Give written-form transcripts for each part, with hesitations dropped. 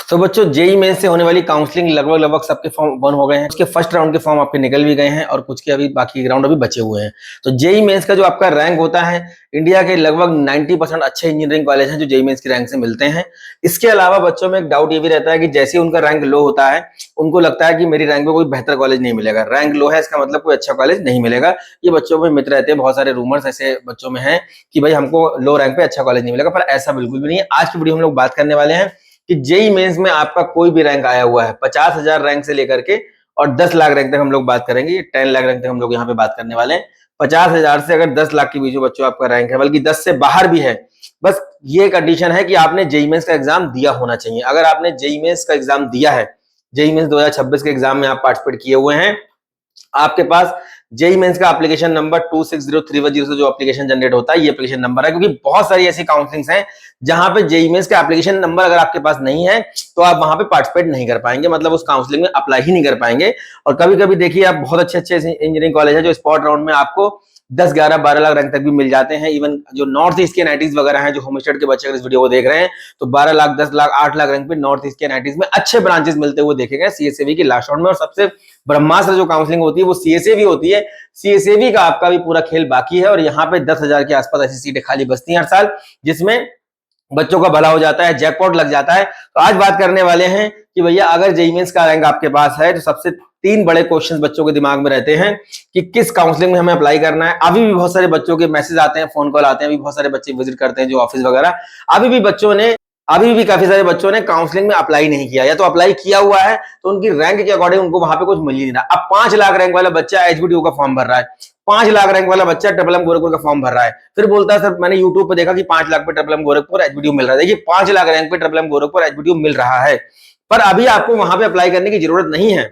तो बच्चों JEE mains से होने वाली काउंसलिंग लगभग सबके फॉर्म बन हो गए हैं। उसके फर्स्ट राउंड के फॉर्म आपके निकल भी गए हैं और कुछ के अभी बाकी राउंड अभी बचे हुए हैं। तो जेई मेंस का जो आपका रैंक होता है, इंडिया के लगभग 90% अच्छे इंजीनियरिंग कॉलेज हैं जो जेई मेंस की रैंक से मिलते हैं। इसके अलावा बच्चों में एक डाउट ये भी रहता है कि जैसे उनका रैंक लो होता है, उनको लगता है कि मेरी रैंक में कोई बेहतर कॉलेज नहीं मिलेगा। रैंक लो है इसका मतलब कोई अच्छा कॉलेज नहीं मिलेगा। ये बच्चों में मित्र रहते हैं, बहुत सारे रूमर्स ऐसे बच्चों में हैं कि भाई हमको लो रैंक पे अच्छा कॉलेज नहीं मिलेगा, पर ऐसा बिल्कुल भी नहीं है। आज की वीडियो हम लोग बात करने वाले हैं कि जेई मेंस में आपका कोई भी रैंक आया हुआ है, 50,000 रैंक से लेकर के और 10 लाख रैंक तक हम लोग बात करेंगे। 10 लाख रैंक तक हम लोग यहाँ पे बात करने वाले हैं। 50,000 से अगर 10 लाख के बीच में बच्चों आपका रैंक है, बल्कि 10 से बाहर भी है, बस ये कंडीशन है कि आपने जेई मेंस का एग्जाम दिया होना चाहिए। अगर आपने जेई मेंस का एग्जाम दिया है, जेई मेंस 2026 के एग्जाम में आप पार्टिसिपेट किए हुए हैं, आपके पास जेई मेंस का एप्लीकेशन नंबर 260310 से जो एप्लीकेशन जनरेट होता है, ये एप्लीकेशन नंबर है। क्योंकि बहुत सारी ऐसी काउंसलिंग्स हैं जहां पे जेई मेंस का एप्लीकेशन नंबर अगर आपके पास नहीं है तो आप वहां पे पार्टिसिपेट नहीं कर पाएंगे, मतलब उस काउंसलिंग में अप्लाई ही नहीं कर पाएंगे। और कभी कभी देखिए आप बहुत अच्छे इंजीनियरिंग कॉलेज है जो स्पॉट राउंड में आपको 10, 11, 12 लाख रैंक तक भी मिल जाते हैं। इवन जो नॉर्थ ईस्ट के एनआईटीज वगैरह हैं, जो होम स्टेट के बच्चे अगर इस वीडियो को देख रहे हैं तो 12 लाख, 10 लाख, 8 लाख रैंक पे नॉर्थ ईस्ट के एनआईटीज में अच्छे ब्रांचेस मिलते हुए देखे गए सीएसएवी की लास्ट राउंड में। और सबसे ब्रह्मास्त्र जो काउंसलिंग होती है वो सीएसएवी होती है। सीएसएवी का आपका भी पूरा खेल बाकी है और यहाँ पे 10,000 के आसपास ऐसी सीटें खाली बचती हैं हर साल, जिसमें बच्चों का भला हो जाता है, जैकपॉट लग जाता है। तो आज बात करने वाले हैं कि भैया अगर जेईई मेंस का रैंक आपके पास है तो सबसे 3 बड़े क्वेश्चंस बच्चों के दिमाग में रहते हैं कि किस काउंसलिंग में हमें अप्लाई करना है। अभी भी बहुत सारे बच्चों के मैसेज आते हैं, फोन कॉल आते हैं, अभी बहुत सारे बच्चे विजिट करते हैं जो ऑफिस वगैरह। अभी भी काफी सारे बच्चों ने काउंसलिंग में अप्लाई नहीं किया, या तो अप्लाई किया हुआ है तो उनकी रैंक के अकॉर्डिंग उनको वहां पे कुछ मिल नहीं रहा। अब 5 लाख रैंक वाला बच्चा एचबीडीयू का फॉर्म भर रहा है, 5 लाख रैंक वाला बच्चा ट्रिपल एम गोरखपुर का फॉर्म भर रहा है, फिर बोलता है सर मैंने यूट्यूब पे देखा कि 5 लाख पे ट्रिपल एम गोरखपुर एचबीडीयू मिल रहा है। देखिए 5 लाख रैंक पे ट्रिपल एम गोरखपुर एचबीडीयू मिल रहा है, पर अभी आपको वहां पे अप्लाई करने की जरूरत नहीं है।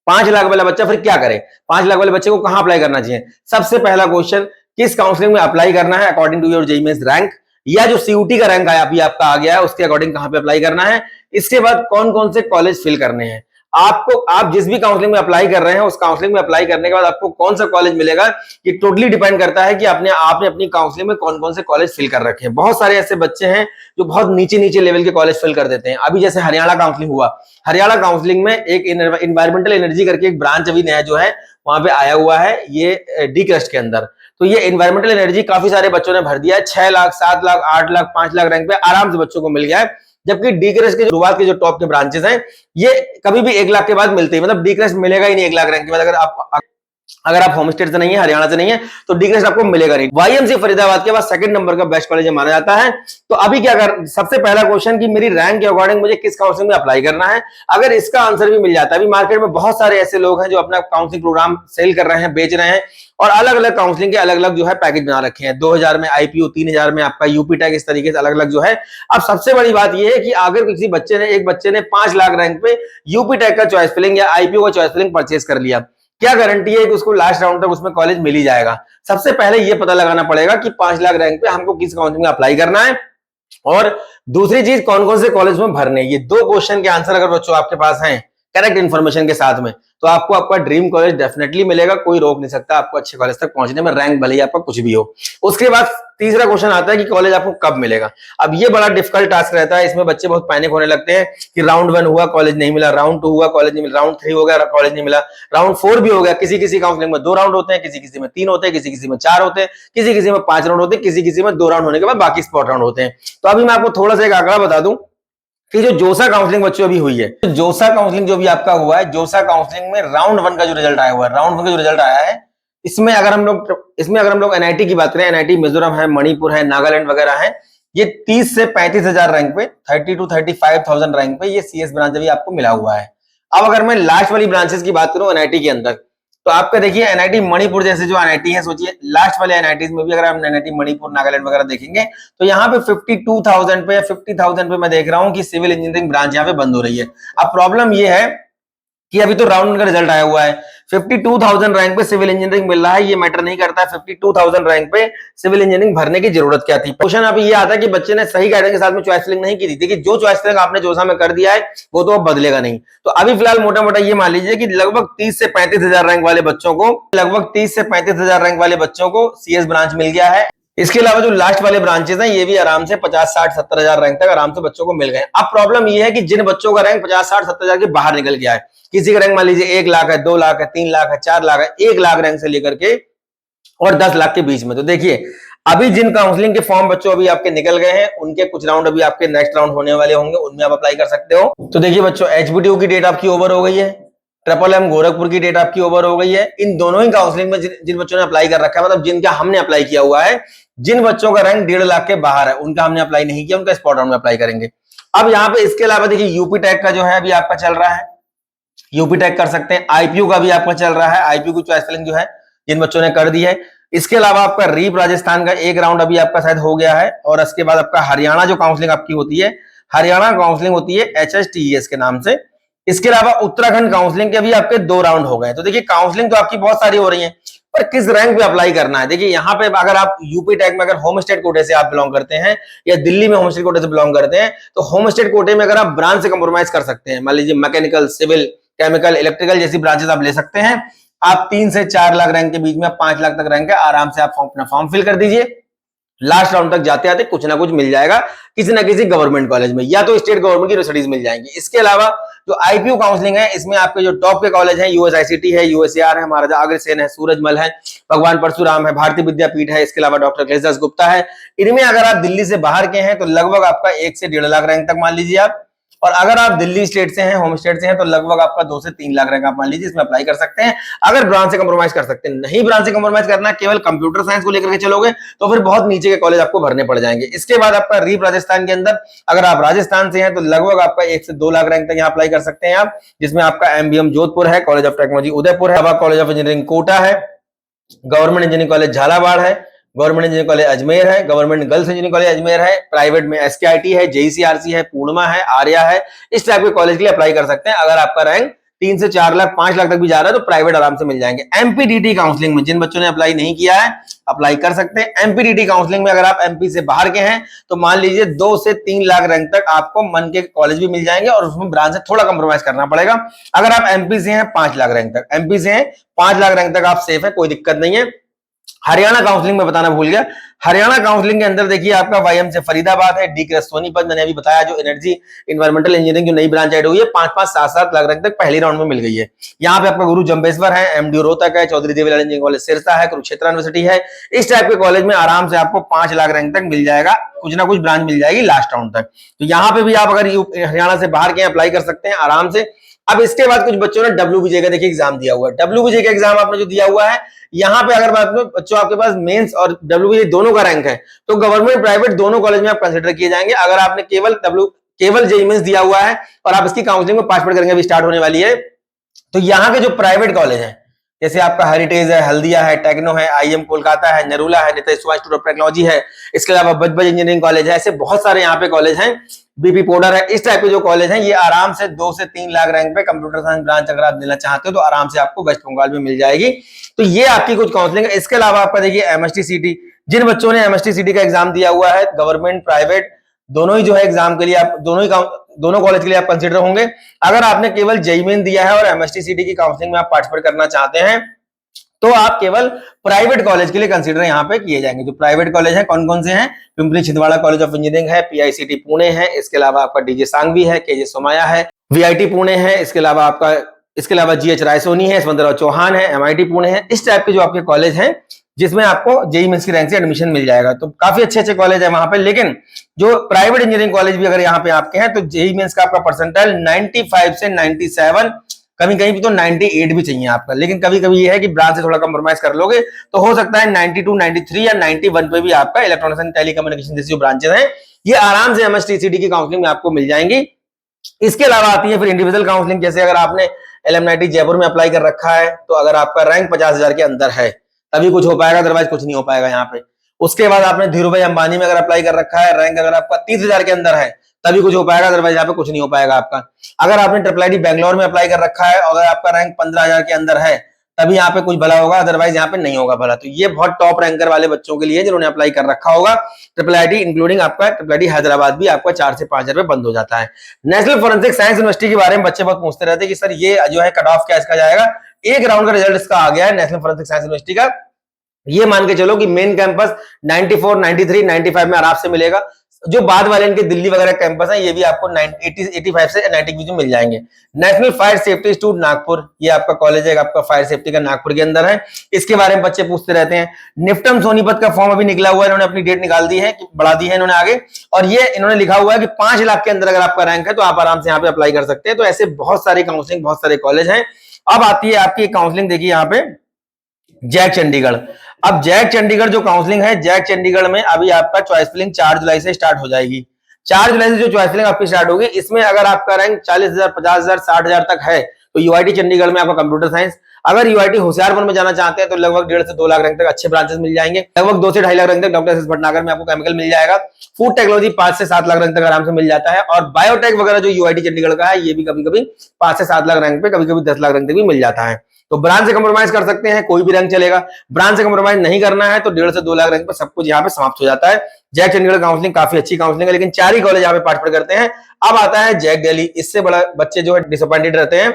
5 लाख वाला बच्चा फिर क्या करे? 5 लाख वाले बच्चे को कहां अप्लाई करना चाहिए? सबसे पहला क्वेश्चन, किस काउंसलिंग में अप्लाई करना है according to your JEE Mains rank, या जो सीयूटी का रैंक आया अभी आपका आ गया है उसके अकॉर्डिंग कहां पे अप्लाई करना है। इसके बाद कौन कौन से कॉलेज फिल करने हैं आपको। आप जिस भी काउंसलिंग में अप्लाई कर रहे हैं उस काउंसलिंग में अप्लाई करने के बाद आपको कौन सा कॉलेज मिलेगा, ये टोटली डिपेंड करता है कि आपने अपनी काउंसलिंग में कौन कौन से कॉलेज फिल कर रखे हैं। बहुत सारे ऐसे बच्चे हैं जो बहुत नीचे नीचे लेवल के कॉलेज फिल कर देते हैं। अभी जैसे हरियाणा काउंसलिंग हुआ, हरियाणा काउंसलिंग में एक इन्वायरमेंटल एनर्जी करके एक ब्रांच अभी नया जो है वहां पे आया हुआ है, ये डी क्रस्ट के अंदर। तो ये इन्वायरमेंटल एनर्जी काफी सारे बच्चों ने भर दिया है, 6 लाख, 7 लाख, 8 लाख, 5 लाख रैंक पे आराम से बच्चों को मिल गया है। जबकि डी क्रस्ट के शुरुआत के जो टॉप के ब्रांचेस हैं ये कभी भी 1 लाख के बाद मिलते हैं, मतलब डी क्रस्ट मिलेगा ही नहीं 1 लाख रैंक के बाद। अगर आप होम स्टेट से नहीं है, हरियाणा से नहीं है, तो डी क्रस्ट आपको मिलेगा नहीं। वाईएमसी फरीदाबाद के बाद सेकंड नंबर का बेस्ट कॉलेज माना जाता है। तो अभी क्या कर, सबसे पहला क्वेश्चन कि मेरी रैंक के अकॉर्डिंग मुझे किस काउंसलिंग में अप्लाई करना है। अगर इसका आंसर भी मिल जाता है, अभी मार्केट में बहुत सारे ऐसे लोग हैं जो अपना काउंसलिंग प्रोग्राम सेल कर रहे हैं, बेच रहे हैं और अलग अलग काउंसलिंग के अलग अलग जो है पैकेज बना रखे हैं। 2000 में आईपीयू, 3000 में आपका यूपी टैग, इस तरीके से अलग अलग जो है। अब सबसे बड़ी बात यह है कि अगर किसी एक बच्चे ने 5 लाख रैंक पे यूपी टैग का चॉइस फिलिंग या आईपीयू का चॉइस फिलिंग परचेज कर लिया, क्या गारंटी है कि उसको लास्ट राउंड तक उसमें कॉलेज मिल ही जाएगा? सबसे पहले यह पता लगाना पड़ेगा कि 5 लाख रैंक पे हमको किस काउंसलिंग में अप्लाई करना है, और दूसरी चीज कौन कौन से कॉलेज में भरने। ये 2 क्वेश्चन के आंसर अगर बच्चों आपके पास हैं करेक्ट इन्फॉर्मेशन के साथ में, तो आपको आपका ड्रीम कॉलेज डेफिनेटली मिलेगा। कोई रोक नहीं सकता आपको अच्छे कॉलेज तक पहुंचने में, रैंक भले ही आपका कुछ भी हो। उसके बाद तीसरा क्वेश्चन आता है कि कॉलेज आपको कब मिलेगा। अब ये बड़ा डिफिकल्ट टास्क रहता है, इसमें बच्चे बहुत पैनिक होने लगते हैं कि राउंड 1 हुआ कॉलेज नहीं मिला, राउंड 2 हुआ कॉलेज नहीं मिला, राउंड 3 हो गया कॉलेज नहीं मिला, राउंड 4 भी हो गया। किसी किसी काउंसलिंग में 2 राउंड होते हैं, किसी किसी में 3 होते हैं, किसी किसी में 4 होते हैं, किसी किसी में 5 राउंड होते हैं, किसी किसी में 2 राउंड होने के बाद बाकी स्पॉट राउंड होते हैं। तो अभी मैं आपको थोड़ा सा एक आंकड़ा बता दूं कि जो जोसा काउंसलिंग बच्चों अभी हुई है, तो जोसा काउंसलिंग जो भी आपका हुआ है, जोसा काउंसलिंग में राउंड 1 का जो रिजल्ट आया हुआ है, राउंड 1 का जो रिजल्ट आया है, इसमें अगर हम लोग एनआईटी की बात करें, एनआईटी मिजोरम है, मणिपुर है, नागालैंड वगैरह है, ये 30 से 35,000 रैंक पे, 30 to 35,000 रैंक पे ये सीएस ब्रांच अभी आपको मिला हुआ है। अब अगर मैं लास्ट वाली ब्रांचेस की बात करूं एनआईटी के अंदर, तो आपका देखिए एनआईटी मणिपुर जैसे जो एनआईटी है, सोचिए लास्ट वाले एनआईटीज में भी अगर हम एनआईटी मणिपुर, नागालैंड वगैरह देखेंगे तो यहाँ पे 52,000 पे, 50,000 पे मैं देख रहा हूँ कि सिविल इंजीनियरिंग ब्रांच यहाँ पे बंद हो रही है। अब प्रॉब्लम ये है कि अभी तो राउंड का रिजल्ट आया हुआ है, 52,000 रैंक पे सिविल इंजीनियरिंग मिल रहा है, ये मैटर नहीं करता है 52,000 रैंक पे सिविल इंजीनियरिंग भरने की जरूरत क्या थी। क्वेश्चन अभी ये आता है कि बच्चे ने सही गाइडेंस के साथ में चॉइस फिलिंग नहीं की थी, कि जो चॉइस फिलिंग आपने जोसा में कर दिया है वो तो अब बदलेगा नहीं। तो अभी फिलहाल मोटा मोटा ये मान लीजिए कि लगभग 30 से 35,000 रैंक वाले बच्चों को सीएस ब्रांच मिल गया है। इसके अलावा जो लास्ट वाले ब्रांचेस हैं ये भी आराम से 50, 60, 70 हजार रैंक तक आराम से बच्चों को मिल गए। अब प्रॉब्लम ये है कि जिन बच्चों का रैंक 50, 60, 70 हजार के बाहर निकल गया है, किसी का रैंक मान लीजिए 1 लाख है, 2 लाख है, 3 लाख है, 4 लाख है, 1 लाख रैंक से लेकर के और 10 लाख के बीच में, तो देखिए अभी जिन काउंसलिंग के फॉर्म बच्चों अभी आपके निकल गए हैं उनके कुछ राउंड अभी आपके नेक्स्ट राउंड होने वाले होंगे, उनमें आप अप्लाई कर सकते हो। तो देखिए बच्चों, एचबीटीयू की डेट आपकी ओवर हो गई है, ट्रिपल एम गोरखपुर की डेट आपकी ओवर हो गई है। इन दोनों ही काउंसलिंग में जिन बच्चों ने अप्लाई कर रखा है, मतलब जिनका हमने अप्लाई किया हुआ है, जिन बच्चों का रैंक 1.5 लाख के बाहर है उनका हमने अप्लाई नहीं किया, उनका स्पॉट राउंड में अप्लाई करेंगे। अब यहाँ पे इसके अलावा देखिए यूपी टेक का जो है अभी आपका चल रहा है, यूपी टेक कर सकते हैं। आईपीयू का भी आपका चल रहा है, आईपीयू की चॉइस फिलिंग जो है जिन बच्चों ने कर दी है। इसके अलावा आपका रीप राजस्थान का एक राउंड अभी आपका शायद हो गया है, और इसके बाद आपका हरियाणा जो काउंसलिंग आपकी होती है, हरियाणा काउंसलिंग होती है HSTES के नाम से। इसके अलावा उत्तराखंड काउंसलिंग के भी आपके 2 राउंड हो गए। तो देखिए काउंसलिंग तो आपकी बहुत सारी हो रही है, पर किस रैंक पे अप्लाई करना है। देखिए यहाँ पे अगर आप यूपी टेक में अगर होम स्टेट कोटे से आप बिलोंग करते हैं या दिल्ली में होम स्टेट कोटे से बिलोंग करते हैं, तो होम स्टेट कोटे में अगर आप ब्रांच से कंप्रोमाइज कर सकते हैं, मान लीजिए मैकेनिकल, सिविल, केमिकल, इलेक्ट्रिकल जैसी ब्रांचेस आप ले सकते हैं। आप 3 से 4 लाख रैंक के बीच में 5 लाख तक रैंक है, आराम से आप अपना फॉर्म फिल कर दीजिए। लास्ट राउंड तक जाते आते कुछ ना कुछ मिल जाएगा किसी ना किसी गवर्नमेंट कॉलेज में, या तो स्टेट गवर्नमेंट की यूनिवर्सिटीज मिल जाएंगी। इसके अलावा जो आईपीयू काउंसलिंग है, इसमें आपके जो टॉप के कॉलेज हैं, यूएसआईसीटी है, यूएसएआर है, महाराजा अग्रसेन है, सूरजमल है, भगवान परशुराम है, भारतीय विद्यापीठ है, इसके अलावा डॉक्टर कैलाश गुप्ता है। इनमें अगर आप दिल्ली से बाहर के हैं तो लगभग आपका 1 से 1.5 लाख रैंक तक मान लीजिए आप, और अगर आप दिल्ली स्टेट से हैं, होम स्टेट से हैं, तो लगभग आपका 2 से 3 लाख रैंक आप मान लीजिए इसमें अप्लाई कर सकते हैं, अगर ब्रांच से कंप्रोमाइज कर सकते हैं। नहीं ब्रांच से कंप्रोमाइज करना है, केवल कंप्यूटर साइंस को लेकर के चलोगे तो फिर बहुत नीचे के कॉलेज आपको भरने पड़ जाएंगे। इसके बाद आपका रीप राजस्थान के अंदर अगर आप राजस्थान से हैं तो लगभग आपका 1 से 2 लाख रैंक तक यहाँ अप्लाई कर सकते हैं आप, जिसमें आपका एमबीएम जोधपुर है, कॉलेज ऑफ टेक्नोलॉजी उदयपुर है, कॉलेज ऑफ इंजीनियरिंग कोटा है, गवर्नमेंट इंजीनियरिंग कॉलेज झालावाड़ है, गवर्नमेंट इंजीनियरिंग कॉलेज अजमेर है, government girls engineering college Ajmer है, प्राइवेट में एसकेआईटी है, जेईसीआरसी है, पूर्णिमा है, आर्या है। इस टाइप के कॉलेज के लिए अप्लाई कर सकते हैं। अगर आपका रैंक 3 से 4 लाख 5 लाख तक भी जा रहा है तो प्राइवेट आराम से मिल जाएंगे। एमपीडीटी काउंसलिंग में जिन बच्चों ने अप्लाई नहीं किया है अप्लाई कर सकते हैं। एमपीडीटी काउंसलिंग में अगर आप एमपी से बाहर के हैं तो मान लीजिए 2 से 3 लाख रैंक तक आपको मन के कॉलेज भी मिल जाएंगे, और उसमें ब्रांच से थोड़ा कंप्रोमाइज करना पड़ेगा। अगर आप एमपी से हैं 5 लाख रैंक तक, एमपी से हैं 5 लाख रैंक तक आप सेफ है, कोई दिक्कत नहीं है। हरियाणा काउंसलिंग में बताना भूल गया, हरियाणा काउंसलिंग के अंदर देखिए आपका वाईएम से फरीदाबाद है, डी कृष्ण सोनीपत मैंने अभी बताया, जो एनर्जी इन्वायरमेंटल इंजीनियरिंग जो नई ब्रांच ऐड हुई है, 5-5, 7-7 लाख रैंक तक पहली राउंड में मिल गई है। यहाँ पे आपका गुरु जम्बेश्वर है, एमडी रोहतक है, चौधरी देवीलाल इंजीनियरिंग कॉलेज सिरसा है, कुरुक्षेत्र यूनिवर्सिटी है। इस टाइप के कॉलेज में आराम से आपको 5 लाख रैंक तक मिल जाएगा, कुछ ना कुछ ब्रांच मिल जाएगी लास्ट राउंड तक। तो यहाँ पे भी आप अगर हरियाणा से बाहर के अप्लाई कर सकते हैं आराम से। अब इसके बाद कुछ बच्चों ने डब्ल्यूबीजे का देखिए एग्जाम दिया हुआ है। डब्ल्यूबीजे का एग्जाम आपने जो दिया हुआ है, यहाँ पे अगर बात में बच्चों आपके पास मेंस और डब्ल्यूबीजे दोनों का रैंक है तो गवर्नमेंट प्राइवेट दोनों कॉलेज में आप कंसिडर किए जाएंगे। अगर आपने केवल जेईई मेंस दिया हुआ है और आप इसकी काउंसलिंग में पार्टिसिपेट करेंगे, अभी स्टार्ट होने वाली है, तो यहाँ के जो प्राइवेट कॉलेज है जैसे आपका हेरिटेज है, हल्दिया है, टेक्नो है, आईएम कोलकाता है, नरूला है, नेता इंस्टीट्यूट ऑफ टेक्नोलॉजी है, इसके अलावा बजबज इंजीनियरिंग कॉलेज है, ऐसे बहुत सारे यहाँ पे कॉलेज हैं, बीपी पोडर है। इस टाइप के जो कॉलेज हैं ये आराम से 2 से 3 लाख रैंक पे कंप्यूटर साइंस ब्रांच अगर आप देना चाहते हो तो आराम से आपको वेस्ट बंगाल में मिल जाएगी। तो ये आपकी कुछ काउंसलिंग है। इसके अलावा आपका देखिए एमएसटी सीटी, जिन बच्चों ने एमएसटी सीटी का एग्जाम दिया हुआ है, गवर्नमेंट प्राइवेट दोनों ही जो है एग्जाम के लिए आप दोनों कॉलेज के लिए आप कंसिडर होंगे। अगर आपने केवल जेईई मेन दिया है और एमएसटी सीटी की काउंसलिंग में आप पार्टिसिपेट करना चाहते हैं तो आप केवल प्राइवेट कॉलेज के लिए कंसीडर यहाँ पे किए जाएंगे। जो प्राइवेट कॉलेज हैं कौन कौन से हैं, Pimpri Chhindwara college of engineering है, पीआईसीटी पुणे है, इसके अलावा आपका डीजे सांघवी है, केजे सोमाया है, वीआईटी पुणे है, इसके अलावा जीएच रायसोनी है, यशवंतराव चौहान है, एमआईटी पुणे है। इस टाइप के जो आपके कॉलेज हैं जिसमें आपको जेईई मेंस की रैंक से एडमिशन मिल जाएगा। तो काफी अच्छे कॉलेज है वहां पे। लेकिन जो प्राइवेट इंजीनियरिंग कॉलेज भी अगर यहाँ पे आपके हैं तो जेईई मेंस का आपका परसेंटाइल 95 से 97, कभी कहीं भी तो 98 भी चाहिए आपका। लेकिन कभी कभी ये है कि ब्रांच से थोड़ा कंप्रोमाइज कर लोगे तो हो सकता है 92, 93 या 91 पे भी आपका इलेक्ट्रॉनिक्स एंड टेलीकम्युनिकेशन जैसी जो ब्रांचेस हैं ये आराम से एमएसटीसीटी की काउंसलिंग में आपको मिल जाएंगी। इसके अलावा आती है फिर इंडिविजुअल काउंसलिंग। जैसे अगर आपने एलएमआईटी जयपुर में अप्लाई कर रखा है तो अगर आपका रैंक 50,000 के अंदर है तभी कुछ हो पाएगा, अदरवाइज कुछ नहीं हो पाएगा यहाँ पे। उसके बाद आपने धीरू भाई अंबानी में अगर अप्लाई कर रखा है, रैंक अगर आपका 30,000 के अंदर है तभी कुछ हो पाएगा, अदरवाइज यहाँ पे कुछ नहीं हो पाएगा आपका। अगर आपने ट्रिपल आईटी बैंगलोर में अप्लाई कर रखा है और अगर आपका रैंक 15,000 के अंदर है तभी यहाँ पे कुछ भला होगा, अदरवाइज यहाँ पे नहीं होगा भला। तो ये बहुत टॉप रैंकर वाले बच्चों के लिए जिन्होंने अप्लाई कर रखा होगा ट्रिपल आईटी, इंक्लूडिंग आपका ट्रिपल आईटी हैदराबाद भी आपका 4 से 5 हजार बंद हो जाता है। नेशनल फोरेंसिक साइंस यूनिवर्सिटी के बारे में बच्चे बहुत पूछते रहते हैं कि सर ये जो है कट ऑफ क्या इसका जाएगा। एक राउंड का रिजल्ट इसका आ गया है नेशनल फोरेंसिक साइंस यूनिवर्सिटी का। ये मान के चलो कि मेन कैंपस 94, 93, 95 में आराम से मिलेगा। जो बाद वाले इनके दिल्ली वगैरह कैंपस हैं ये भी आपको 85 से 90 के बीच में मिल जाएंगे। National fire safety institute Nagpur, ये आपका कॉलेज है आपका फायर सेफ्टी का, नागपुर के अंदर है। इसके बारे में बच्चे पूछते रहते हैं। निफ्टम सोनीपत का फॉर्म अभी निकला हुआ है, इन्होंने अपनी डेट निकाल दी है, बढ़ा दी है इन्होंने आगे, और ये इन्होंने लिखा हुआ है कि 5 लाख के अंदर अगर आपका रैंक है तो आप आराम से यहाँ पे अप्लाई कर सकते हैं। तो ऐसे बहुत सारी काउंसलिंग, बहुत सारे कॉलेज हैं। अब आती है आपकी काउंसलिंग, देखिए यहाँ पे जैक चंडीगढ़। अब जैक चंडीगढ़ जो काउंसलिंग है, जैक चंडीगढ़ में अभी आपका चॉइस फिलिंग 4 जुलाई से स्टार्ट हो जाएगी। 4 जुलाई से जो चॉइस फिलिंग आपकी स्टार्ट होगी, इसमें अगर आपका रैंक 40,000, 50,000, 60,000 तक है तो यूआईटी चंडीगढ़ में आपका कंप्यूटर साइंस। अगर यूआईटी होशियारपुर में जाना चाहते हैं तो लगभग 1.5 से 2 लाख रैंक तक अच्छे ब्रांचेस मिल जाएंगे। लगभग 2 से 2.5 लाख रैंक तक डॉक्टर एस भटनागर में आपको केमिकल मिल जाएगा। फूड टेक्नोलॉजी 5 से 7 लाख रैंक तक आराम से मिल जाता है। और बायोटेक वगैरह जो यूआईटी चंडीगढ़ का है, ये भी कभी कभी 5 से 7 लाख रैंक पे, कभी कभी 10 लाख रैंक तक भी मिल जाता है। तो ब्रांच से कंप्रोमाइज कर सकते हैं, कोई भी रैंक चलेगा। ब्रांच से कंप्रोमाइज नहीं करना है तो 1.5 से 2 लाख रैंक पे सब कुछ यहाँ पे समाप्त हो जाता है। जैक चंडीगढ़ काउंसलिंग काफी अच्छी काउंसलिंग है, लेकिन 4 ही कॉलेज यहाँ पे पार्टिसिपेट करते हैं। अब आता है जैक दिल्ली, इससे बड़ा बच्चे जो है डिसअपॉइंटेड रहते हैं।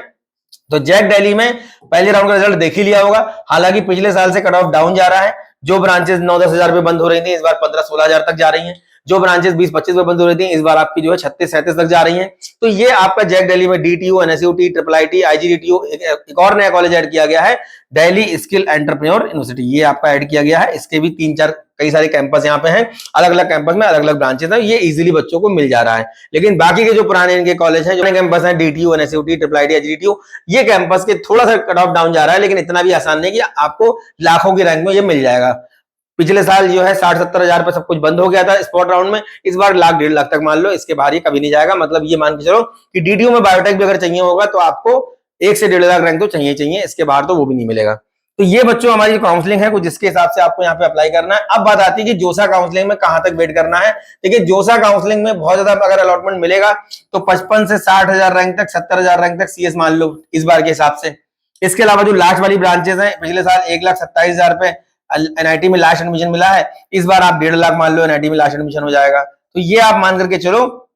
तो जैक दिल्ली में पहले राउंड का रिजल्ट देख ही लिया होगा। हालांकि पिछले साल से कट ऑफ डाउन जा रहा है। जो ब्रांचेस 9-10 हजार पे बंद हो रही थी, इस बार 15-16 हजार तक जा रही हैं। जो ब्रांचेस 20-25 पे बंद हो रही थी, इस बार आपकी जो है 36-37 तक जा रही हैं। तो ये आपका जैक दिल्ली में डीटीयू, एनएसयूटी, ट्रिपल आईटी, आईजीडीटीयू, एक और नया कॉलेज ऐड किया गया है, दिल्ली स्किल एंटरप्रेन्योर यूनिवर्सिटी, ये आपका ऐड किया गया है। इसके भी 3-4 कई सारे कैंपस यहाँ पे हैं, अलग अलग कैंपस में अलग अलग ब्रांचेस हैं। ये इजीली बच्चों को मिल जा रहा है। लेकिन बाकी के जो पुराने इनके कॉलेज हैं, जो कैंपस हैं, डीटीयू, एनएसयूटी, ट्रिपल आईटी, आईजीडीटीयू, ये कैंपस के थोड़ा सा कट ऑफ डाउन जा रहा है, लेकिन इतना भी आसान नहीं कि आपको लाखों की रैंक में ये मिल जाएगा। पिछले साल जो है 60-70 हजार पे सब कुछ बंद हो गया था स्पॉट राउंड में, इस बार 1-1.5 लाख तक मान लो, इसके बाहर ये कभी नहीं जाएगा। मतलब ये मान के चलो कि डीटीयू में बायोटेक भी अगर चाहिए होगा तो आपको 1 से 1.5 लाख रैंक तो चाहिए, इसके बाहर तो वो भी नहीं मिलेगा। तो ये बच्चों हमारी काउंसलिंग है कुछ, जिसके हिसाब से आपको यहाँ पे अप्लाई करना है। अब बात आती है कि जोसा काउंसलिंग में कहां तक वेट करना है। देखिए जोसा काउंसलिंग में बहुत ज्यादा अगर अलॉटमेंट मिलेगा तो 55 से 60 हजार रैंक तक, 70 हजार रैंक तक सीएस मान लो इस बार के हिसाब से। इसके अलावा जो लास्ट वाली ब्रांचेस हैं, पिछले साल 1,27,000 पे एनआईटी में लास्ट एडमिशन मिला है, इस बार आप 1.5 लाख मान लो एनआईटी में लास्ट एडमिशन हो जाएगा। तो ये आप मान करके चलो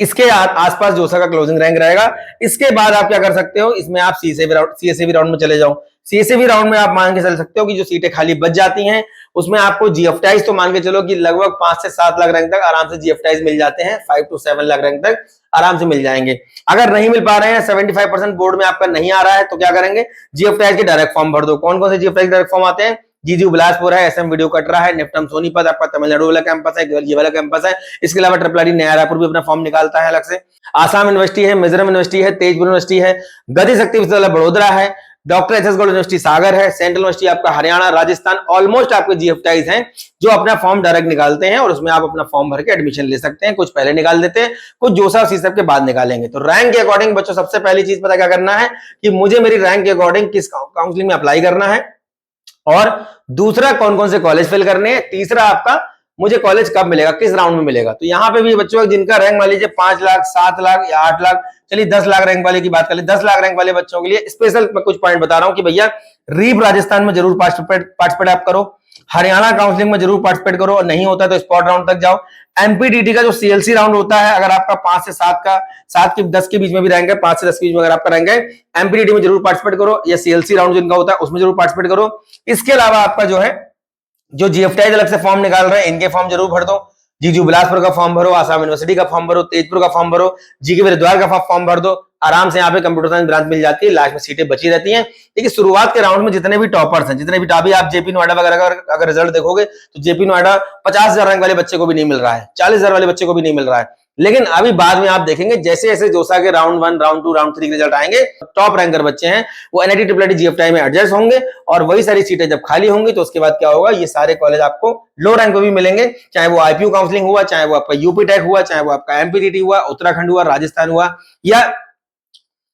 इसके आसपास जोसा का क्लोजिंग रैंक रहेगा। इसके बाद आप क्या कर सकते हो, इसमें आप सीएसए राउंड में चले जाओ। सीएसए राउंड में आप मान के चल सकते हो कि जो सीटें खाली बच जाती हैं उसमें आपको जीएफटाइज तो मान के चलो कि लगभग 5 से 7 लाख रैंक तक आराम से जीएफटाइज मिल जाते हैं। 5 to 7 लाख रैंक तक आराम से मिल जाएंगे। अगर नहीं मिल पा रहे हैं, 75% बोर्ड में आपका नहीं आ रहा है, तो क्या करेंगे, जीएफटाइज के डायरेक्ट फॉर्म भर दो। कौन कौन से जीएफटाइज डायरेक्ट फॉर्म आते हैं, जीजीयू बिलासपुर है, एसएम वीडियो कटरा है, निफ्टम सोनीपत आपका तमिलनाडु वाला कैंपस है, ये वाला कैंपस है। इसके अलावा ट्रिपल आईटी नया रायपुर भी अपना फॉर्म निकालता है अलग से। आसाम यूनिवर्सिटी है, मिजोरम यूनिवर्सिटी है, तेजपुर यूनिवर्सिटी है, गति शक्ति विश्वविद्यालय बड़ोदरा है, doctor H S Gour university Sagar है, सेंट्रल यूनिवर्सिटी आपका हरियाणा, राजस्थान, ऑलमोस्ट आपके जीएफटाइज हैं जो अपना फॉर्म डायरेक्ट निकालते हैं और उसमें आप अपना फॉर्म भर के एडमिशन ले सकते हैं। कुछ पहले निकाल देते हैं, कुछ जोसा सीसब के बाद निकालेंगे। तो रैंक के अकॉर्डिंग बच्चों सबसे पहली चीज पता क्या करना है कि मुझे मेरी रैंक के अकॉर्डिंग किस काउंसलिंग में अप्लाई करना है, और दूसरा कौन कौन से कॉलेज फिल करने हैं, तीसरा आपका मुझे कॉलेज कब मिलेगा, किस राउंड में मिलेगा। तो यहाँ पे भी बच्चों जिनका रैंक मान लीजिए 5 लाख, 7 लाख या 8 लाख, चलिए 10 लाख रैंक वाले की बात कर ले। 10 लाख रैंक वाले बच्चों के लिए स्पेशल कुछ पॉइंट बता रहा हूं कि भैया रीप राजस्थान में जरूर पार्टिसिपेट आप करो, हरियाणा काउंसलिंग में जरूर पार्टिसिपेट करो, और नहीं होता तो स्पॉट राउंड तक जाओ। एमपीडीटी का जो सीएलसी राउंड होता है, अगर आपका 5 से 7 का, 7 के 10 के बीच में भी रैंक है, 5 से 10 के बीच में अगर आपका रैंक है, एमपीडीटी में जरूर पार्टिसिपेट करो, या सीएलसी राउंड जिनका होता है उसमें जरूर पार्टिसिपेट करो। इसके अलावा आपका जो है जो जीएफटाइज अलग से फॉर्म निकाल रहे हैं, इनके फॉर्म जरूर भर दो। जीजीयू बिलासपुर का फॉर्म भरो, आसाम यूनिवर्सिटी का फॉर्म भरो, तेजपुर का फॉर्म भरो, जीके हरिद्वार का फॉर्म भर दो। आराम से यहाँ पे कंप्यूटर साइंस ब्रांच मिल जाती है, लास्ट में सीटें बची रहती हैं। देखिए शुरुआत के राउंड में जितने भी टॉपर्स हैं, जितने भी अभी आप जेपी नोएडा वगैरह अगर रिजल्ट देखोगे तो जेपी नोएडा 50,000 रैंक वाले बच्चे को भी नहीं मिल रहा है, 40,000 वाले बच्चे को भी नहीं मिल रहा है। लेकिन अभी बाद में आप देखेंगे जैसे जैसे जोसा के राउंड 1, राउंड 2, राउंड 3 के रिजल्ट आएंगे, टॉप रैंकर बच्चे हैं वो एनआईटी ट्रिपल आईटी जीएफटाई में एडजस्ट होंगे, और वही सारी सीटें जब खाली होंगी तो उसके बाद क्या होगा, ये सारे कॉलेज आपको लो रैंक पे भी मिलेंगे। चाहे वो आईपीयू काउंसलिंग हुआ, चाहे वो आपका यूपी टेक हुआ, चाहे वो आपका एमपीटीटी हुआ, उत्तराखंड हुआ, राजस्थान हुआ,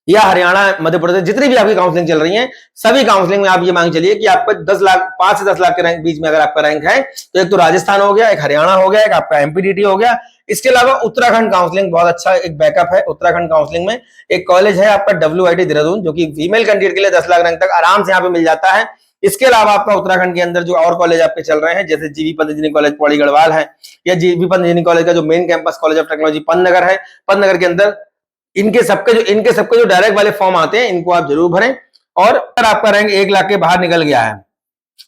या हरियाणा, मध्य प्रदेश, जितनी भी आपकी काउंसलिंग चल रही है, सभी काउंसलिंग में आप ये मांग चलिए कि आपका 10 लाख, 5 से 10 लाख के रैंक बीच में अगर आपका रैंक है तो एक तो राजस्थान हो गया, एक हरियाणा हो गया, एक आपका एमपीडीटी हो गया। इसके अलावा उत्तराखंड काउंसलिंग बहुत अच्छा एक बैकअप है। उत्तराखंड काउंसलिंग में एक कॉलेज है आपका डब्ल्यूआईटी देहरादून, जो कि फीमेल कैंडिडेट के लिए 10 लाख रैंक तक आराम से यहाँ पे मिल जाता है। इसके अलावा आपका उत्तराखंड के अंदर जो और कॉलेज आपके चल रहे हैं, जैसे GB Pant engineering college Pauri Garhwal है, या जीबी पंत इंजीनियरिंग कॉलेज का जो main campus college of technology Pantnagar है, पंतनगर के अंदर इनके सबके जो डायरेक्ट वाले फॉर्म आते हैं, इनको आप जरूर भरें। और अगर आपका रैंक 1 लाख के बाहर निकल गया है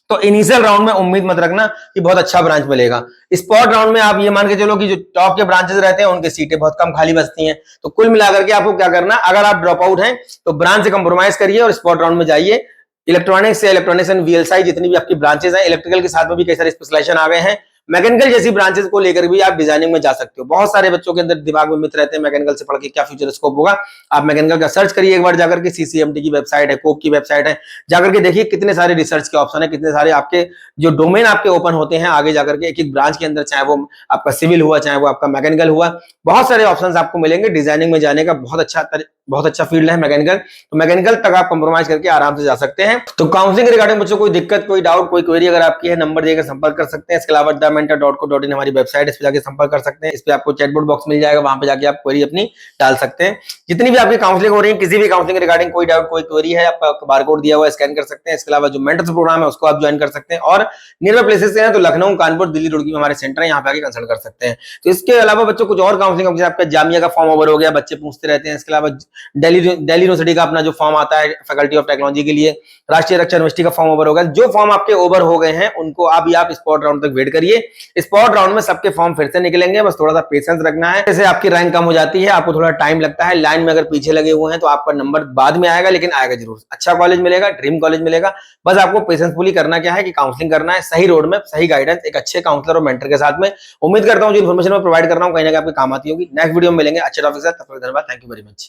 तो इनिशियल राउंड में उम्मीद मत रखना कि बहुत अच्छा ब्रांच मिलेगा। स्पॉट राउंड में आप ये मान के चलो कि जो टॉप के ब्रांचेस रहते हैं उनकी सीटें बहुत कम खाली बचती हैं। तो कुल मिलाकर के आपको क्या करना, अगर आप ड्रॉप आउट हैं तो ब्रांच से कंप्रोमाइज करिए और स्पॉट राउंड में जाइए। इलेक्ट्रॉनिक्स से इलेक्ट्रॉनिक्स एंड वीएलएसआई जितनी भी आपकी ब्रांचेस हैं, इलेक्ट्रिकल के साथ में भी कई सारे स्पेशलाइजेशन आ गए हैं। मैकेनिकल जैसी ब्रांचेस को लेकर भी आप डिजाइनिंग में जा सकते हो। बहुत सारे बच्चों के अंदर दिमाग में मिथ रहते हैं मैकेनिकल से पढ़ के क्या फ्यूचर स्कोप होगा। आप मैकेनिकल का सर्च करिए एक बार जाकर के, सीसीएमटी की वेबसाइट है, कोप की वेबसाइट है, जाकर के देखिए कितने सारे रिसर्च के ऑप्शन है, कितने सारे आपके जो डोमेन आपके ओपन होते हैं आगे जाकर के एक एक ब्रांच के अंदर, चाहे वो आपका सिविल हुआ चाहे वो आपका मैकेनिकल हुआ, बहुत सारे ऑप्शन आपको मिलेंगे। डिजाइनिंग में जाने का बहुत अच्छा फील्ड है मैकेनिकल। तो मैकेनिकल तक आप कंप्रोमाइज करके आराम से जा सकते हैं। तो काउंसलिंग रिगार्डिंग बच्चों कोई दिक्कत, कोई डाउट, कोई क्वेरी अगर आपकी है, नंबर देकर संपर्क कर सकते हैं। इसके अलावा thementor.co.in हमारी वेबसाइट, इस पे जाकर संपर्क कर सकते हैं। इस पे आपको चैटबॉट बॉक्स मिल जाएगा, वहां पे जाके आप क्वेरी अपनी डाल सकते हैं। जितनी भी आपकी काउंसलिंग हो रही है, किसी भी काउंसलिंग रिगार्डिंग कोई डाउट, कोई क्वेरी है, आपका बारकोड दिया हुआ है, स्कैन कर सकते हैं। इसके अलावा जो मेंटर्स प्रोग्राम है उसको आप ज्वाइन कर सकते हैं। और नियर बाय प्लेसेस से हैं तो लखनऊ, कानपुर, दिल्ली, रुड़की में हमारे सेंटर है, यहाँ पे आके कंसल्ट कर सकते हैं। तो इसके अलावा बच्चों कुछ और काउंसलिंग, जैसे आपका जामिया का फॉर्म ओवर हो गया, बच्चे पूछते रहते हैं। इसके अलावा दिल्ली यूनिवर्सिटी का अपना जो फॉर्म आता है फैकल्टी ऑफ टेक्नोलॉजी के लिए, राष्ट्रीय रक्षा यूनिवर्सिटी का फॉर्म ओवर होगा। जो फॉर्म आपके ओवर हो गए हैं उनको अभी आप स्पॉट राउंड तक वेट करिए। स्पॉट राउंड में सबके फॉर्म फिर से निकलेंगे, बस थोड़ा सा पेशेंस रखना है। जैसे आपकी रैंक कम हो जाती है, आपको थोड़ा टाइम लगता है, लाइन में अगर पीछे लगे हुए हैं तो आपका नंबर बाद में आएगा, लेकिन आएगा जरूर। अच्छा कॉलेज मिलेगा, ड्रीम कॉलेज मिलेगा। बस आपको पेशेंसफुली करना क्या है कि काउंसलिंग करना है, सही रोड में सही गाइडेंस, एक अच्छे काउंसलर और मेंटर के साथ में। उम्मीद करता हूं जो इन्फॉर्मेशन मैं प्रोवाइड कर रहा हूं कहीं ना कहीं आपकी काम आती होगी। नेक्स्ट वीडियो में मिलेंगे अच्छे टॉपिक के साथ। तब तक धन्यवाद, थैंक यू वेरी मच।